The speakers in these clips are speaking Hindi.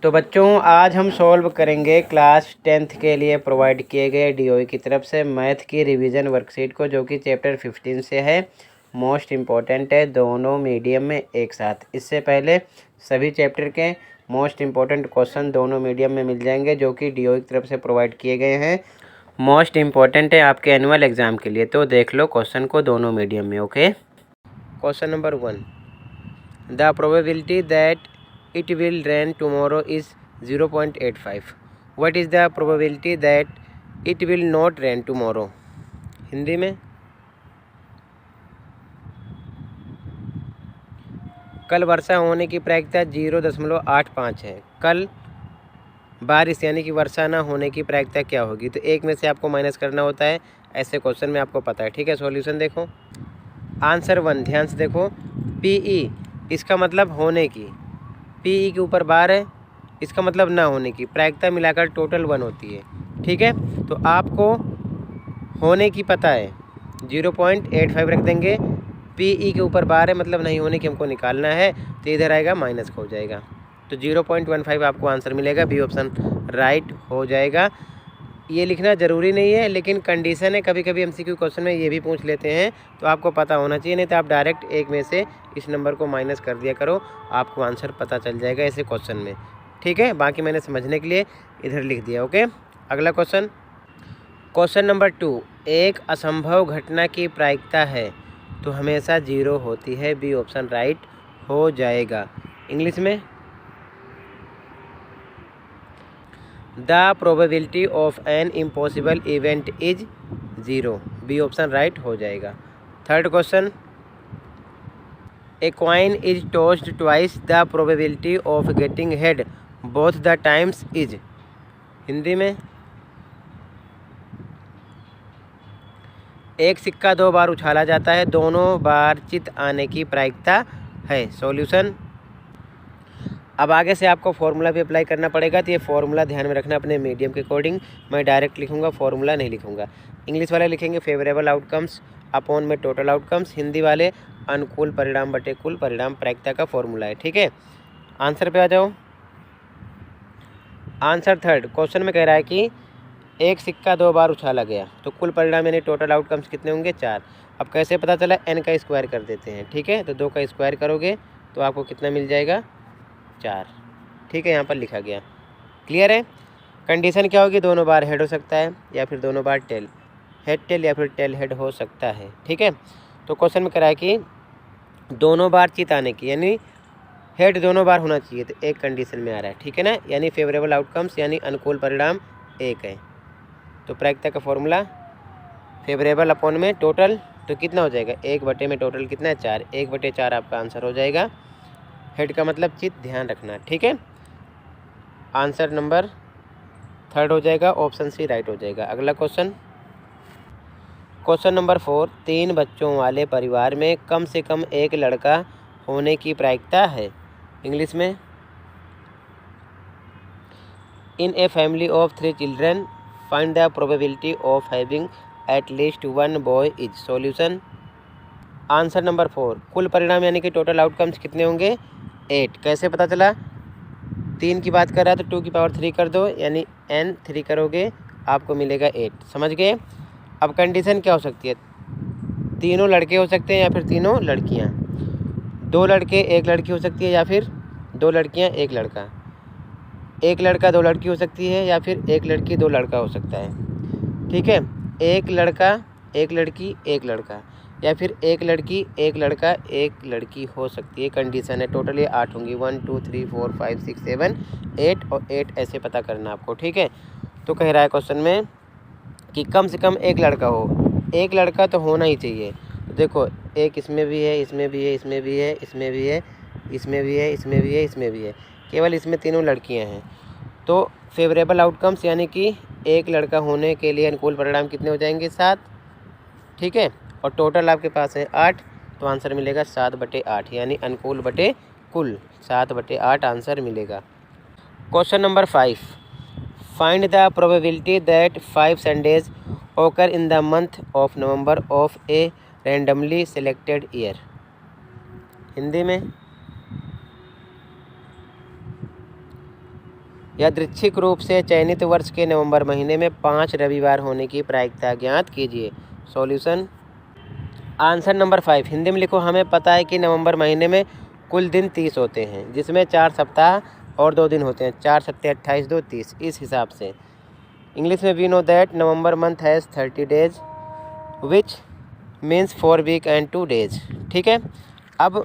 तो बच्चों आज हम सॉल्व करेंगे क्लास 10th के लिए प्रोवाइड किए गए डीओई की तरफ से मैथ की रिवीजन वर्कशीट को, जो कि चैप्टर 15 से है। मोस्ट इम्पॉर्टेंट है, दोनों मीडियम में एक साथ। इससे पहले सभी चैप्टर के मोस्ट इम्पॉर्टेंट क्वेश्चन दोनों मीडियम में मिल जाएंगे, जो कि डीओई की तरफ से प्रोवाइड किए गए हैं। मोस्ट इम्पॉर्टेंट है आपके एनुअल एग्ज़ाम के लिए। तो देख लो क्वेश्चन को दोनों मीडियम में। Okay, question number 1, the probability that it will rain tomorrow is 0.85. What is the probability that it will not rain tomorrow? Hindi में, कल वर्षा होने की प्रायिकता 0.85 है। कल बारिश यानी कि वर्षा ना होने की प्रायिकता क्या होगी? तो एक में से आपको माइनस करना होता है, ऐसे क्वेश्चन में आपको पता है। ठीक है, सॉल्यूशन देखो। आंसर 1 ध्यान से देखो, पीई इसका मतलब होने की, पीई के ऊपर बार है, इसका मतलब ना होने की। प्रायिकता मिलाकर टोटल 1 होती है। ठीक है, तो आपको होने की पता है 0.85 रख देंगे। पीई के ऊपर बार है, मतलब नहीं होने की हमको निकालना है, तो इधर आएगा माइनस का हो जाएगा। तो 0.15 आपको आंसर मिलेगा। बी ऑप्शन राइट हो जाएगा। ये लिखना ज़रूरी नहीं है, लेकिन कंडीशन है, कभी कभी एमसीक्यू क्वेश्चन में ये भी पूछ लेते हैं, तो आपको पता होना चाहिए। नहीं तो आप डायरेक्ट एक में से इस नंबर को माइनस कर दिया करो, आपको आंसर पता चल जाएगा ऐसे क्वेश्चन में। ठीक है, बाकी मैंने समझने के लिए इधर लिख दिया। ओके, अगला क्वेश्चन, क्वेश्चन नंबर 2, एक असंभव घटना की प्रायिकता है तो हमेशा 0 होती है। बी ऑप्शन राइट हो जाएगा। इंग्लिश में, the probability of an impossible event is 0। B option right हो जाएगा। Third question, a coin is tossed twice, the probability of getting head both the times is. Hindi में, एक सिक्का 2 बार उछाला जाता है, दोनों बार चित आने की प्रायिकता है। सॉल्यूशन, अब आगे से आपको फॉर्मूला भी अप्लाई करना पड़ेगा, तो ये फॉर्मूला ध्यान में रखना अपने मीडियम के अकॉर्डिंग। मैं डायरेक्ट लिखूंगा, फॉर्मूला नहीं लिखूंगा। इंग्लिश वाले लिखेंगे फेवरेबल आउटकम्स अपॉन में टोटल आउटकम्स, हिंदी वाले अनुकूल परिणाम बटे कुल परिणाम प्रायिकता का फॉर्मूला है। ठीक है, आंसर पे आ जाओ। आंसर थर्ड क्वेश्चन में कह रहा है कि एक सिक्का 2 बार उछाला गया, तो कुल परिणाम यानी टोटल आउटकम्स कितने होंगे? 4। अब कैसे पता चला? n का स्क्वायर कर देते हैं। ठीक है, तो 2 का स्क्वायर करोगे तो आपको कितना मिल जाएगा? 4। ठीक है, यहाँ पर लिखा गया। क्लियर है? कंडीशन क्या होगी? दोनों बार हेड हो सकता है या फिर दोनों बार टेल, हेड टेल या फिर टेल हेड हो सकता है। ठीक है, तो क्वेश्चन में कह रहा है कि दोनों बार चित आने की, यानी हेड दोनों बार होना चाहिए, तो एक कंडीशन में आ रहा है। ठीक है ना, यानी फेवरेबल आउटकम्स यानी अनुकूल परिणाम 1 है। तो प्रायिकता का फॉर्मूला फेवरेबल अपॉन में टोटल, तो कितना हो जाएगा? 1 बटे में टोटल कितना है? 4। 1 बटे 4 आपका आंसर हो जाएगा। हेड का मतलब चित, ध्यान रखना। ठीक है, आंसर नंबर थर्ड हो जाएगा, ऑप्शन सी राइट हो जाएगा। अगला क्वेश्चन, क्वेश्चन नंबर 4, 3 बच्चों वाले परिवार में कम से कम एक लड़का होने की प्रायिकता है। इंग्लिश में, in a family of 3 children find the probability of having at least 1 boy is. Solution, answer number 4, कुल परिणाम यानी कि टोटल आउटकम्स कितने होंगे? 8। कैसे पता चला? 3 की बात कर रहा है तो 2 की पावर 3 कर दो, यानी n 3 करोगे आपको मिलेगा 8। समझ गए? अब कंडीशन क्या हो सकती है? तीनों लड़के हो सकते हैं या फिर तीनों लड़कियां, 2 लड़के 1 लड़की हो सकती है या फिर 2 लड़कियां 1 लड़का, 1 लड़का 2 लड़की हो सकती है या फिर 1 लड़की 2 लड़का हो सकता है। ठीक है, 1 लड़का 1 लड़की 1 लड़का, या फिर 1 लड़की 1 लड़का 1 लड़की हो सकती है। कंडीशन है, टोटल ये 8 होंगी, 1 2 3 4 5 6 7 8 और 8 ऐसे पता करना आपको। ठीक है, तो कह रहा है क्वेश्चन में कि कम से कम एक लड़का हो, एक लड़का तो होना ही चाहिए। तो देखो, एक इसमें भी है, इसमें भी है, इसमें भी है, इसमें भी है, इसमें भी है, इसमें भी है, इसमें भी है, केवल इसमें तीनों लड़कियां हैं। तो फेवरेबल आउटकम्स यानी कि एक लड़का होने के लिए अनुकूल परिणाम कितने हो जाएंगे? 7। ठीक है, और टोटल आपके पास है 8, तो आंसर मिलेगा 7 बटे 8, यानी अनुकूल बटे कुल 7 बटे 8 आंसर मिलेगा। Question number 5, find the probability that 5 Sundays occur in the month of November of a randomly selected year. Hindi में, यादृच्छिक रूप से चयनित वर्ष के नवंबर महीने में 5 रविवार होने की प्रायिकता ज्ञात कीजिए। सॉल्यूशन। आंसर नंबर 5 हिंदी में लिखो। हमें पता है कि नवंबर महीने में कुल दिन 30 होते हैं, जिसमें 4 सप्ताह और 2 दिन होते हैं। 4 सत्ते 28, 2 30, इस हिसाब से। इंग्लिश में we know that November month has 30 days which means 4 week and 2 days. ठीक है, अब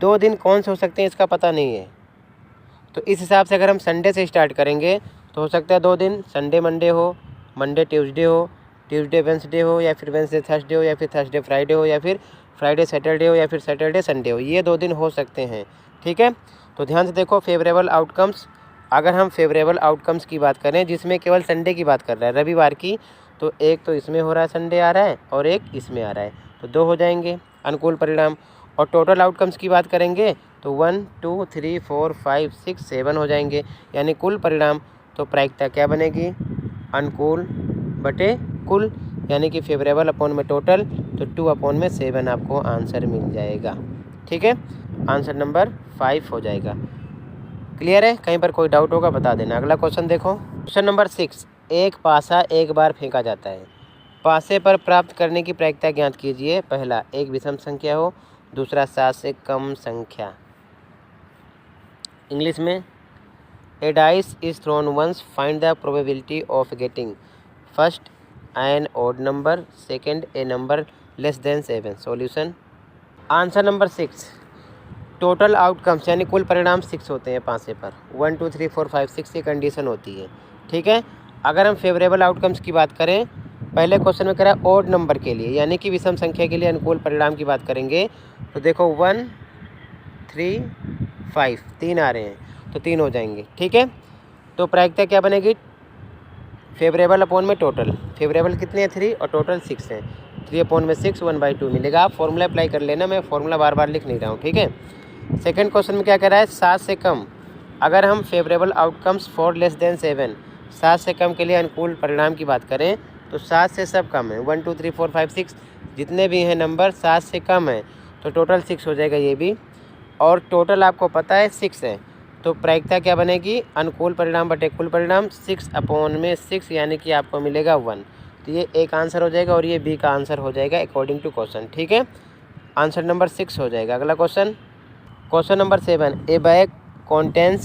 2 दिन कौन से हो सकते हैं इसका पता नहीं है, तो इस हिसाब से अगर हम संडे से स्टार्ट करेंगे तो हो सकता है 2 दिन, संडे मंडे हो, मंडे ट्यूसडे हो, ट्यूसडे वेंसडे हो, या फिर वेंसडे थर्सडे हो, या फिर थर्सडे फ्राइडे हो, या फिर फ्राइडे सैटरडे हो, या फिर सैटरडे संडे हो। ये 2 दिन हो सकते हैं। ठीक है, तो ध्यान से देखो फेवरेबल आउटकम्स। अगर हम फेवरेबल आउटकम्स की बात करें जिसमें केवल संडे की बात कर रहा है, रविवार की, तो एक तो इसमें हो रहा है, संडे आ रहा है, और एक इसमें आ रहा है, तो 2 हो जाएंगे अनुकूल परिणाम। और टोटल आउटकम्स की बात करेंगे तो 1 2 3 4 5 6 7 हो जाएंगे, यानी कुल परिणाम। तो प्रायिकता क्या बनेगी? अनुकूल बटे कुल, यानी कि फेवरेबल अपॉन में टोटल, तो 2/7 आपको आंसर मिल जाएगा। ठीक है, आंसर नंबर 5 हो जाएगा। क्लियर है? कहीं पर कोई डाउट होगा बता देना। अगला क्वेश्चन देखो, क्वेश्चन नंबर 6। एक पासा एक बार फेंका जाता है, पासे पर प्राप्त करने की प्रायिकता ज्ञात कीजिए। पहला, एक विषम संख्या हो, दूसरा 7 से कम संख्या। इंग्लिश में, a dice is thrown once, find the probability of getting first an odd number, second a number less than 7। Solution. Answer number 6, total outcomes यानी कुल परिणाम 6 होते हैं पासे पर। 1 2 3 4 5 6 की कंडीशन होती है। ठीक है, अगर हम फेवरेबल आउटकम्स की बात करें, पहले क्वेश्चन में करा ऑड नंबर के लिए यानी कि विषम संख्या के लिए अनुकूल परिणाम की बात करेंगे, तो देखो 1 3 5 3 आ रहे हैं, तो 3 हो जाएंगे। ठीक है, तो प्रायिकता क्या बनेगी? फेवरेबल अपॉन में टोटल। फेवरेबल कितने हैं? 3 और टोटल 6 हैं। 3/6 1/2 मिलेगा। आप फॉर्मूला अप्लाई कर लेना, मैं फॉर्मूला बार बार लिख नहीं रहा हूँ। ठीक है, सेकेंड क्वेश्चन में क्या कह रहा है? 7 से कम। अगर हम favourable outcomes for less than 7, 7 से कम के लिए अनुकूल परिणाम की बात करें तो 7 से सब कम है। 1 2 3 4 5 6 जितने भी हैं नंबर 7 से कम है, तो टोटल 6 हो जाएगा ये भी। और टोटल आपको पता है 6 है, तो प्रायिकता क्या बनेगी? अनुकूल परिणाम बटे कुल परिणाम, 6/6 यानी कि आपको मिलेगा 1। तो ये एक आंसर हो जाएगा और ये बी का आंसर हो जाएगा अकॉर्डिंग टू क्वेश्चन। ठीक है, आंसर नंबर 6 हो जाएगा। अगला question, question number 7। A bag contains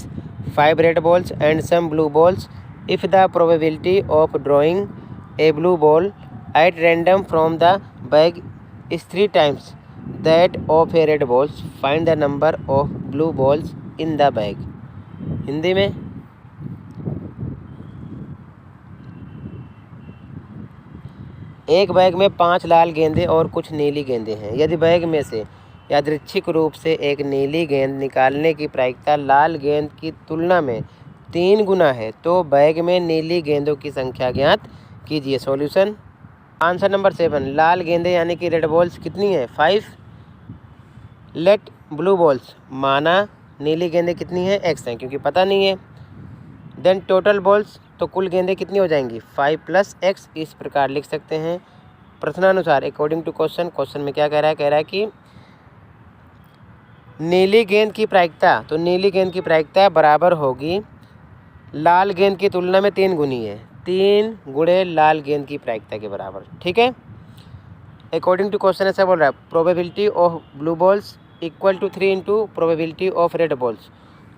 5 red balls and some blue balls. If the probability of drawing a blue ball at random from the bag is 3 times that of a red balls, find the number of blue balls in the bag. Hindi में, एक बैग में 5 लाल गेंदे और कुछ नीली गेंदें हैं। यदि बैग में से यादृच्छिक रूप से एक नीली गेंद निकालने की प्रायिकता लाल गेंद की तुलना में 3 गुना है, तो बैग में नीली गेंदों की संख्या ज्ञात कीजिए। सॉल्यूशन। आंसर नंबर 7, लाल गेंदें यानी कि रेड बॉल्स कितनी है? 5। लेट ब्लू बॉल्स, माना नीली गेंदें कितनी है? x हैं, क्योंकि पता नहीं है। देन टोटल बॉल्स, तो कुल गेंदें कितनी हो जाएंगी? 5 + x। इस प्रकार लिख सकते हैं प्रश्नानुसार अकॉर्डिंग टू क्वेश्चन। क्वेश्चन में क्या कह रहा है? कह रहा है कि नीली गेंद की प्रायिकता, तो नीली गेंद की प्रायिकता बराबर होगी लाल गेंद की तुलना में 3 गुनी है, 3 गुणे लाल गेंद की प्रायिकता के बराबर। ठीक है, अकॉर्डिंग टू क्वेश्चन ऐसा बोल रहा है, probability of blue balls equal to 3 × probability of red balls.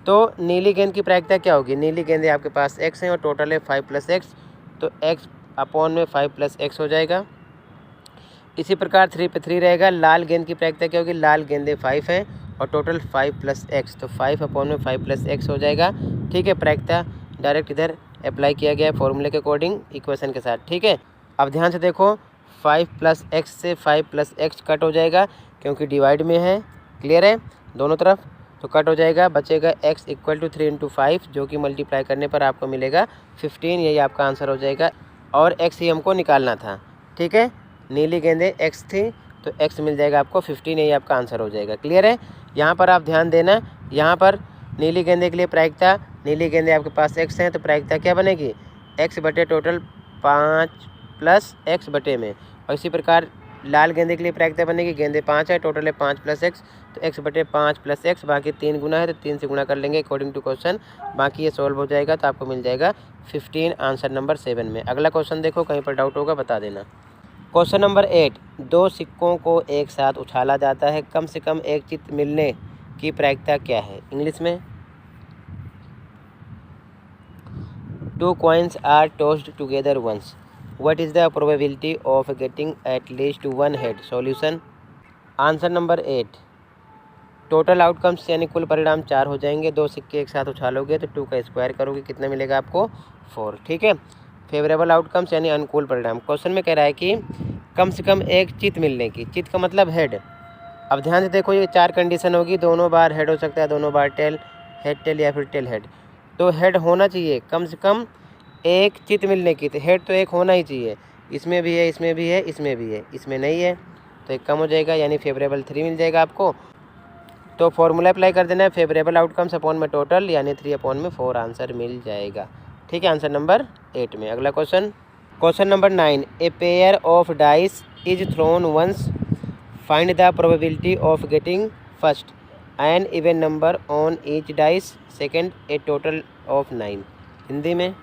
तो नीली गेंद की प्रायिकता क्या होगी? नीली गेंदें आपके पास x हैं और टोटल है 5 + x, तो x/में 5 + x हो जाएगा। इसी प्रकार 3 पे 3 रहेगा। लाल गेंद की प्रायिकता क्या होगी? लाल गेंदें 5 हैं और टोटल 5 + x, तो 5/में 5 + x हो जाएगा। ठीक है, प्रायिकता डायरेक्ट इधर अप्लाई किया गया है फॉर्मूले के अकॉर्डिंग इक्वेशन के साथ। ठीक है, अब ध्यान से देखो 5 + x से 5 + x कट हो जाएगा क्योंकि डिवाइड में है। क्लियर है? दोनों तरफ तो कट हो जाएगा, बचेगा x = 3 × 5, जो कि मल्टीप्लाई करने पर आपको मिलेगा 15। यही आपका आंसर हो जाएगा और x ही हमको निकालना था। ठीक है, नीली गेंदें x थी तो x मिल जाएगा आपको 15, यही आपका आंसर हो जाएगा। क्लियर है? यहाँ पर आप ध्यान देना, यहाँ पर नीली गेंदे के लिए प्रायिकता, नीली गेंदे आपके पास x हैं तो प्रायिकता क्या बनेगी? x बटे टोटल 5 + x बटे में। और इसी प्रकार लाल गेंदे के लिए प्रायिकता बनेगी, गेंदे 5 है, टोटल है 5 + x, तो x बटे 5 + x, बाकी 3 गुना है तो 3 से गुना कर लेंगे अकॉर्डिंग टू क्वेश्चन। बाकी ये सॉल्व हो जाएगा तो आपको मिल जाएगा 15, आंसर नंबर 7 में। अगला क्वेश्चन देखो, कहीं पर डाउट होगा बता देना। क्वेश्चन नंबर 8, 2 सिक्कों को एक साथ उछाला जाता है, कम से कम एक चित्त मिलने की प्रायिकता क्या है? इंग्लिश में, 2 coins are tossed together once. What is the probability of getting at least one head? Solution. Answer number 8, total outcomes यानी कुल परिणाम 4 हो जाएंगे। 2 सिक्के एक साथ उछालोगे तो 2 का स्क्वायर करोगे, कितना मिलेगा आपको? 4। ठीक है। फेवरेबल आउटकम्स यानी अनुकूल परिणाम। क्वेश्चन में कह रहा है कि कम से कम एक चित मिलने की, चित का मतलब हेड। अब ध्यान से देखो, ये 4 कंडीशन होगी, दोनों बार हेड हो सकता है, दोनों बार टेल, हेड टेल या फिर टेल हेड। तो हेड होना चाहिए, कम से कम एक चित मिलने की, तो हेड तो एक होना ही चाहिए। इसमें भी है, इसमें भी है, इसमें भी है, इसमें नहीं है तो एक कम हो जाएगा, यानी फेवरेबल 3 मिल जाएगा आपको। तो फॉर्मूला अप्लाई कर देना है, फेवरेबल आउटकम्स अपॉन में टोटल, यानी 3/4 आंसर मिल जाएगा। ठीक है, आंसर नंबर 8 में। अगला question, question number 9, a pair of dice is thrown once, find the probability of getting first an even number on each dice, second a total of 9। Hindi में,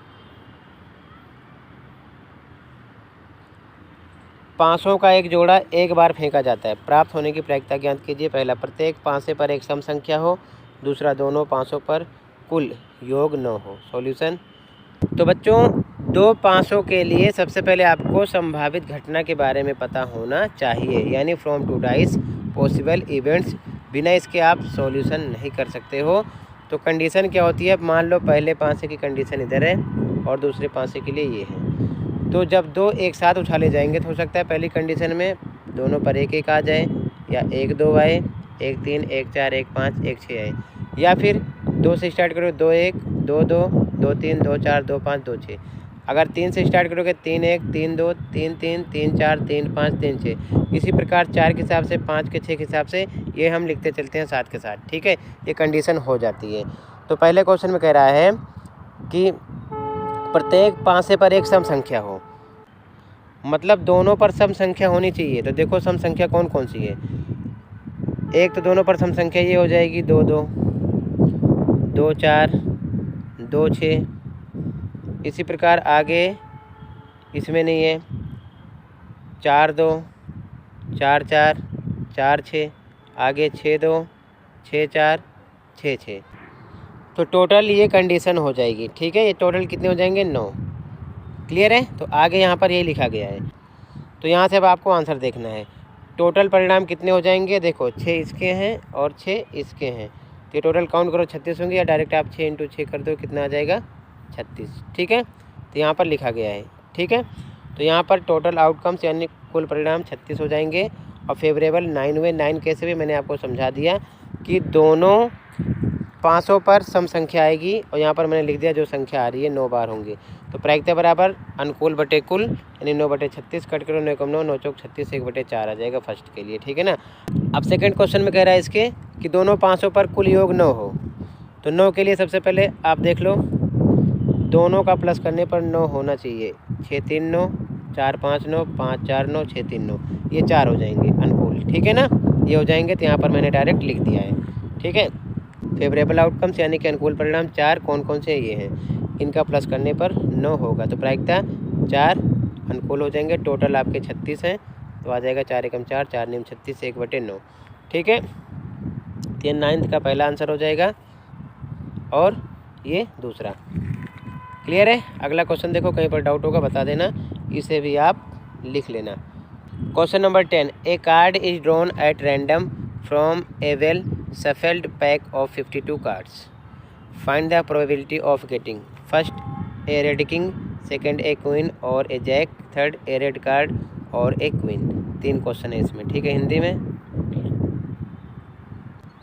पाँचों का एक जोड़ा एक बार फेंका जाता है, प्राप्त होने की प्रायिकता ज्ञात कीजिए। पहला, प्रत्येक पाँसे पर एक सम संख्या हो। दूसरा, दोनों पाँसों पर कुल योग न हो। सॉल्यूशन। तो बच्चों, 2 पाँसों के लिए सबसे पहले आपको संभावित घटना के बारे में पता होना चाहिए, यानी from two dice possible events. बिना इसके आप सॉल्यूशन नहीं कर सकते हो। तो कंडीशन क्या होती है? मान लो पहले पाँसे की कंडीशन इधर है और दूसरे पाँसे के लिए ये है, तो जब 2 एक साथ उछाले जाएंगे तो हो सकता है पहली कंडीशन में दोनों पर 1 1 आ जाए, या 1 2 आए, 1 3 1 4 1 5 1 6 आए, या फिर 2 से स्टार्ट करो, 2 1 2 2 2 3 2 4 2 5 2 6। अगर 3 से स्टार्ट करोगे, 3 1 3 2 3 3 3 4 3 5 3 6। इसी प्रकार 4 के हिसाब से, 5 के 6 के हिसाब से, ये हम लिखते चलते हैं 7 के साथ। ठीक है, ये कंडीशन हो जाती है। तो पहले क्वेश्चन में कह रहा है कि प्रत्येक पाँसे पर एक सम संख्या हो, मतलब दोनों पर सम संख्या होनी चाहिए। तो देखो सम संख्या कौन कौन सी है। एक तो दोनों पर सम संख्या ये हो जाएगी 2 2 2 4 2 6। इसी प्रकार आगे इसमें नहीं है, 4 2 4 4 4 6, आगे 6 2 6 4 6 6। तो टोटल ये कंडीशन हो जाएगी। ठीक है, ये टोटल कितने हो जाएंगे? 9। क्लियर है? तो आगे यहाँ पर ये लिखा गया है, तो यहाँ से अब आपको आंसर देखना है। टोटल परिणाम कितने हो जाएंगे? देखो 6 इसके हैं और 6 इसके हैं, तो ये टोटल काउंट करो 36 होंगे, या डायरेक्ट आप 6 × 6 कर दो, कितना आ जाएगा? 36। ठीक है, तो यहाँ पर लिखा गया है। ठीक है, तो यहाँ पर टोटल आउटकम्स यानी कुल परिणाम 36 हो जाएंगे। और फेवरेबल 9 हुए। 9 कैसे भी मैंने आपको समझा दिया कि दोनों पाँचों पर सम संख्या आएगी, और यहाँ पर मैंने लिख दिया जो संख्या आ रही है 9 बार होंगे। तो प्रायिकता बराबर अनुकूल बटे कुल, यानी 9 बटे 36, कट करो 9 कम 9 9 चौक 36, 1 बटे 4 आ जाएगा फर्स्ट के लिए। ठीक है ना। अब सेकंड क्वेश्चन में कह रहा है इसके कि दोनों पाँचों पर कुल योग 9 हो। तो 9 के लिए सबसे पहले आप देख लो, दोनों का प्लस करने पर 9 होना चाहिए। 6 3 9 4 5 9 5 4 9 6 3 9, ये 4 हो जाएंगे अनुकूल। ठीक है ना, ये हो जाएंगे, तो यहाँ पर मैंने डायरेक्ट लिख दिया है। ठीक है, फेवरेबल आउटकम्स यानी कि अनुकूल परिणाम 4 कौन कौन से ये हैं, इनका प्लस करने पर 9 होगा, तो प्रायिकता 4 अनुकूल हो जाएंगे। टोटल आपके 36 हैं, तो आ जाएगा 4 एकम 4 4 नियम 36, 1 बटे 9। ठीक है, ये 9th का पहला आंसर हो जाएगा और ये दूसरा। क्लियर है। अगला क्वेश्चन देखो, कहीं पर डाउट होगा बता देना, इसे भी आप लिख लेना। Question number 10, A card is drawn at random from A well shuffled pack of 52 cards. Find the probability of getting first a red king, second a queen और a jack, third a red card और a queen। 3 क्वेश्चन है इसमें। ठीक है, हिंदी में,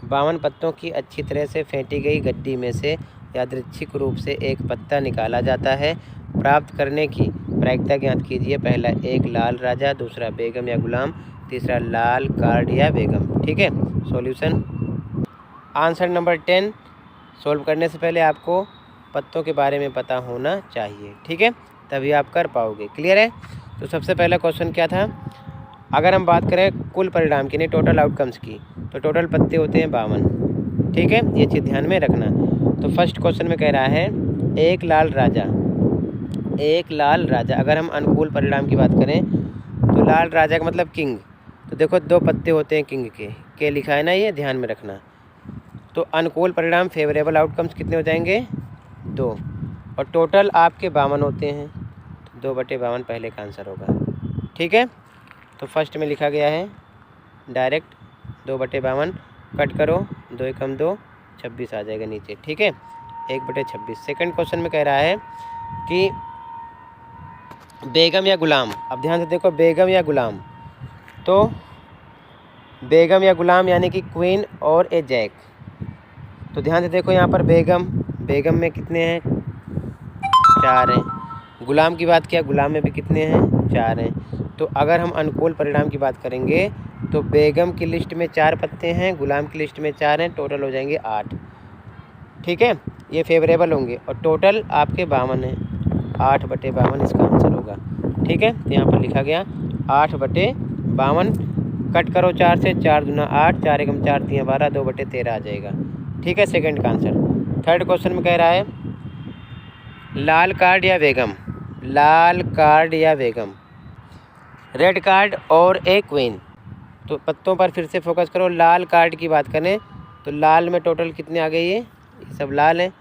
52 पत्तों की अच्छी तरह से फेंटी गई गड्डी में से यादृच्छिक रूप से एक पत्ता निकाला जाता है। प्राप्त करने की प्रायिकता ज्ञात कीजिए। पहला, एक लाल राजा, दूसरा बेगम या गुलाम, तीसरा लाल कार्ड या बेगम। ठीक है, सॉल्यूशन। आंसर नंबर 10 सोल्व करने से पहले आपको पत्तों के बारे में पता होना चाहिए। ठीक है, तभी आप कर पाओगे। क्लियर है। तो सबसे पहला क्वेश्चन क्या था? अगर हम बात करें कुल परिणाम की, नहीं टोटल आउटकम्स की, तो टोटल पत्ते होते हैं 52। ठीक है, ये चीज़ ध्यान में रखना। तो फर्स्ट क्वेश्चन में कह रहा है एक लाल राजा। अगर हम अनुकूल परिणाम की बात करें तो लाल राजा का मतलब किंग। तो देखो 2 पत्ते होते हैं किंग के लिखा है ना, ये ध्यान में रखना। तो अनुकूल परिणाम फेवरेबल आउटकम्स कितने हो जाएंगे 2, और टोटल आपके 52 होते हैं, तो 2/52 पहले का आंसर होगा। ठीक है, तो फर्स्ट में लिखा गया है डायरेक्ट 2/52, कट करो 2 कम 2 26 आ जाएगा नीचे। ठीक है, 1/26। सेकंड क्वेश्चन में कह रहा है कि बेगम या गुलाम। अब ध्यान से देखो, बेगम या गुलाम, तो बेगम या गुलाम यानी कि क्वीन और ए जैक। तो ध्यान से देखो यहाँ पर बेगम में कितने हैं 4 हैं। गुलाम की बात किया, गुलाम में भी कितने हैं 4 हैं। तो अगर हम अनुकूल परिणाम की बात करेंगे तो बेगम की लिस्ट में 4 पत्ते हैं, गुलाम की लिस्ट में 4 हैं, टोटल हो जाएंगे 8। ठीक है, ये फेवरेबल होंगे और टोटल आपके 52 हैं, 8/52 इसका आंसर होगा। ठीक है, तो यहाँ पर लिखा गया 8/52, कट करो 4 से, 4 दूना 8, 4 एकम 4 3 12, 2/13 आ जाएगा। ठीक है, सेकंड का आंसर। थर्ड क्वेश्चन में कह रहा है लाल कार्ड या बेगम, रेड कार्ड और ए क्वीन। तो पत्तों पर फिर से फोकस करो। लाल कार्ड की बात करें तो लाल में टोटल कितने आ गए, ये सब लाल हैं,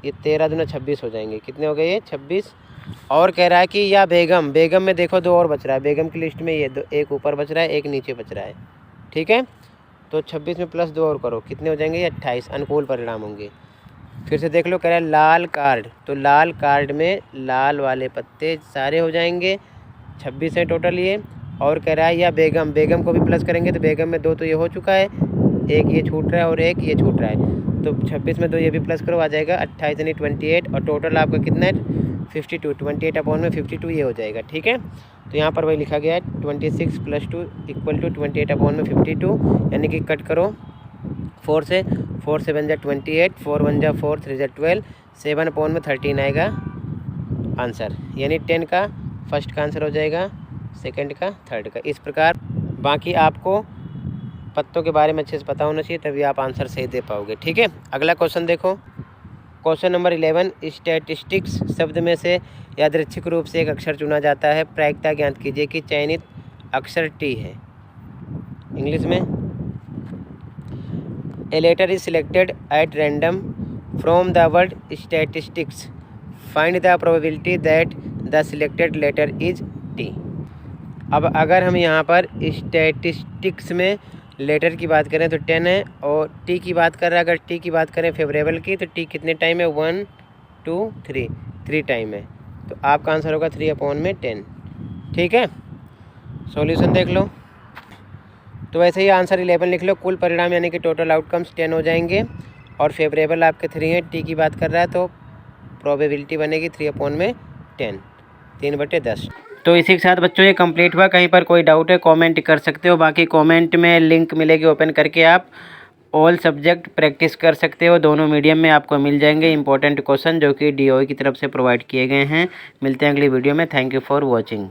ये 13 दूना 26 हो जाएंगे। कितने हो गए ये 26। और कह रहा है कि या बेगम में देखो 2 और बच रहा है, बेगम की लिस्ट में ये 2, एक ऊपर बच रहा है, एक नीचे बच रहा है। ठीक है, तो 26 में प्लस 2 और करो, कितने हो जाएंगे ये 28 अनुकूल परिणाम होंगे। फिर से देख लो, कह रहा है लाल कार्ड, तो लाल कार्ड में लाल वाले पत्ते सारे हो जाएंगे, 26 है टोटल ये। और कह रहा है या बेगम को भी प्लस करेंगे तो बेगम में 2 तो ये हो चुका है, एक ये छूट रहा है और एक ये छूट रहा है। तो 26 में 2 ये भी प्लस करो, आ जाएगा 28 यानी 28, और टोटल आपका कितना है 52, 28/52 ये हो जाएगा। ठीक है, तो यहाँ पर वही लिखा गया है 26 + 2 = 28/52, यानी कि कट करो 4 से, 4 से 1 जा 28, 4 1 जा 4, 3 जा 12, 7/13 आएगा आंसर, यानी 10 का फर्स्ट का आंसर हो जाएगा, सेकंड का, थर्ड का। इस प्रकार बाकी आपको पत्तों के बारे में अच्छे से पता होना चाहिए, तभी आप आंसर सही दे पाओगे। ठीक है, अगला क्वेश्चन देखो, क्वेश्चन नंबर 11। स्टैटिस्टिक्स शब्द में से यादृच्छिक रूप से एक अक्षर चुना जाता है, प्रायिकता ज्ञात कीजिए कि चयनित अक्षर टी है। इंग्लिश में, a letter is selected at random from the word statistics, find the probability that the selected letter is T. अब अगर हम यहाँ पर स्टैटिस्टिक्स में लेटर की बात करें तो 10 है, और टी की बात कर रहे हैं, अगर टी की बात करें फेवरेबल की, तो टी कितने टाइम है 1 2 3 टाइम है। तो आपका आंसर होगा 3/10। ठीक है, सॉल्यूशन देख लो। तो वैसे ही आंसर 11 लिख लो। कुल परिणाम यानी कि टोटल आउटकम्स 10 हो जाएंगे, और फेवरेबल आपके 3 है, टी की बात कर रहा है तो प्रोबेबिलिटी बनेगी 3/10, 3/10। तो इसी के साथ बच्चों ये कंप्लीट हुआ। कहीं पर कोई डाउट है कमेंट कर सकते हो, बाकी कमेंट में लिंक मिलेगी, ओपन करके आप ऑल सब्जेक्ट प्रैक्टिस कर सकते हो। दोनों मीडियम में आपको मिल जाएंगे इंपॉर्टेंट क्वेश्चन जो कि DOE की तरफ से प्रोवाइड किए गए हैं। मिलते हैं अगली वीडियो में। Thank you for watching.